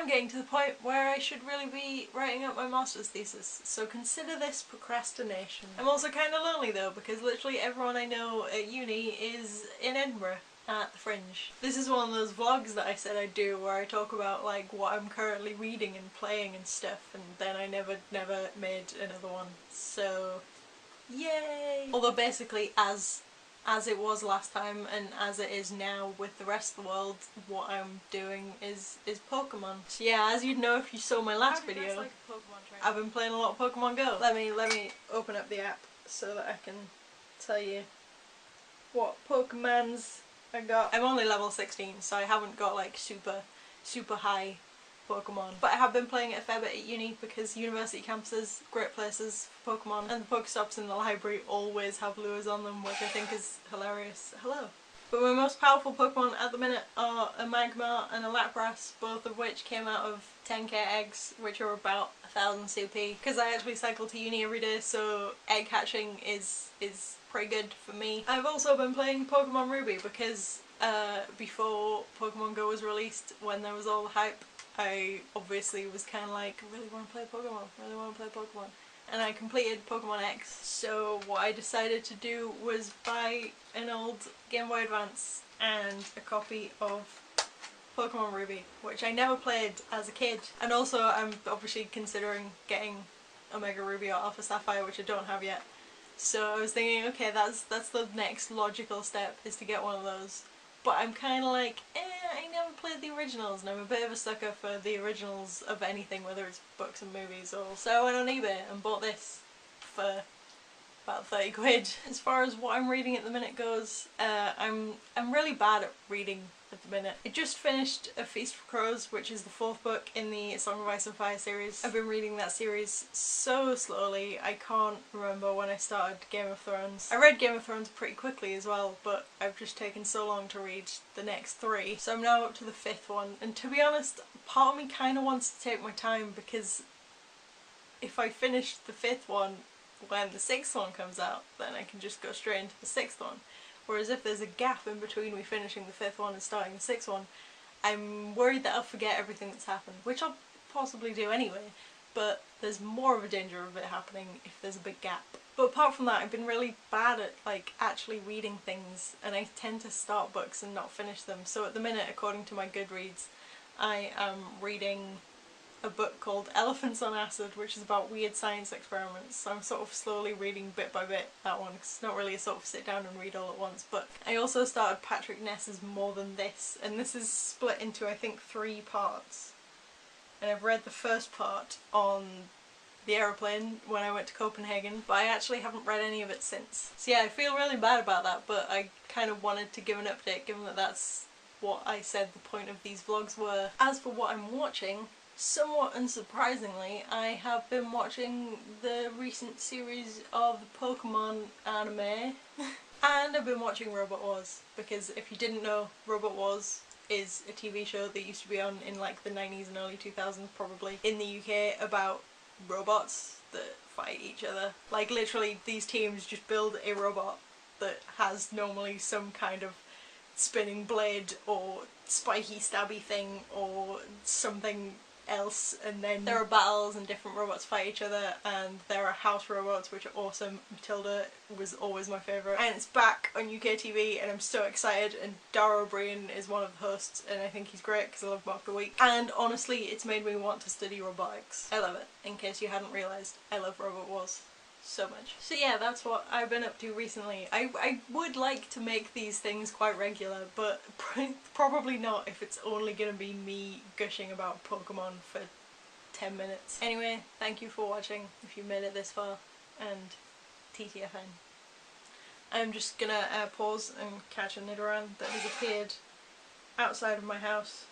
am getting to the point where I should really be writing up my master's thesis, so consider this procrastination. I'm also kind of lonely though, because literally everyone I know at uni is in Edinburgh at the Fringe. This is one of those vlogs that I said I'd do where I talk about like what I'm currently reading and playing and stuff, and then I never made another one, so yay! Although basically as it was last time and as it is now with the rest of the world, what I'm doing is Pokemon. So yeah, as you'd know if you saw my last video, like I've been playing a lot of Pokemon Go. Let me open up the app so that I can tell you what Pokemons I got. I'm only level 16, so I haven't got like super high Pokemon. But I have been playing it a fair bit at uni because university campuses, great places for Pokemon, and the Pokestops in the library always have lures on them, which I think is hilarious. Hello. But my most powerful Pokemon at the minute are a Magmar and a Lapras, both of which came out of 10k eggs, which are about 1000 CP. Because I actually cycle to uni every day, so egg hatching is pretty good for me. I've also been playing Pokemon Ruby because before Pokemon Go was released, when there was all the hype, I obviously was kind of like, I really want to play Pokemon, and I completed Pokemon X. So what I decided to do was buy an old Game Boy Advance and a copy of Pokemon Ruby, which I never played as a kid. And also I'm obviously considering getting Omega Ruby or Alpha Sapphire, which I don't have yet. So I was thinking, okay, that's the next logical step, is to get one of those. But I'm kind of like, I never played the originals, and I'm a bit of a sucker for the originals of anything, whether it's books and movies or... So I went on eBay and bought this for about 30 quid. As far as what I'm reading at the minute goes, I'm really bad at reading at the minute. I just finished A Feast for Crows, which is the 4th book in the Song of Ice and Fire series. I've been reading that series so slowly, I can't remember when I started Game of Thrones. I read Game of Thrones pretty quickly as well, but I've just taken so long to read the next 3. So I'm now up to the 5th one, and to be honest, part of me kind of wants to take my time, because if I finish the 5th one when the 6th one comes out, then I can just go straight into the 6th one. Whereas if there's a gap in between me finishing the 5th one and starting the 6th one, I'm worried that I'll forget everything that's happened, which I'll possibly do anyway, but there's more of a danger of it happening if there's a big gap. But apart from that, I've been really bad at like actually reading things, and I tend to start books and not finish them. So at the minute, according to my Goodreads, I am reading a book called Elephants on Acid, which is about weird science experiments. So I'm sort of slowly reading bit by bit that one, because it's not really a sort of sit down and read all at once. But I also started Patrick Ness's More Than This, and this is split into I think 3 parts. And I've read the first part on the aeroplane when I went to Copenhagen, but I actually haven't read any of it since. So yeah, I feel really bad about that, but I kind of wanted to give an update, given that that's what I said the point of these vlogs were. As for what I'm watching, somewhat unsurprisingly, I have been watching the recent series of the Pokemon anime and I've been watching Robot Wars, because if you didn't know, Robot Wars is a TV show that used to be on in like the 90s and early 2000s probably in the UK, about robots that fight each other. Like literally these teams just build a robot that has normally some kind of spinning blade or spiky stabby thing or something else, and then there are battles and different robots fight each other, and there are house robots which are awesome. Matilda was always my favourite, and it's back on UK TV and I'm so excited, and Dara O'Brien is one of the hosts and I think he's great because I love Mock the Week, and honestly it's made me want to study robotics. I love it, in case you hadn't realised. I love Robot Wars so much. So yeah, that's what I've been up to recently. I would like to make these things quite regular, but probably not if it's only gonna be me gushing about Pokemon for 10 minutes. Anyway, thank you for watching if you made it this far, and TTFN. I'm just gonna pause and catch a Nidoran that has appeared outside of my house.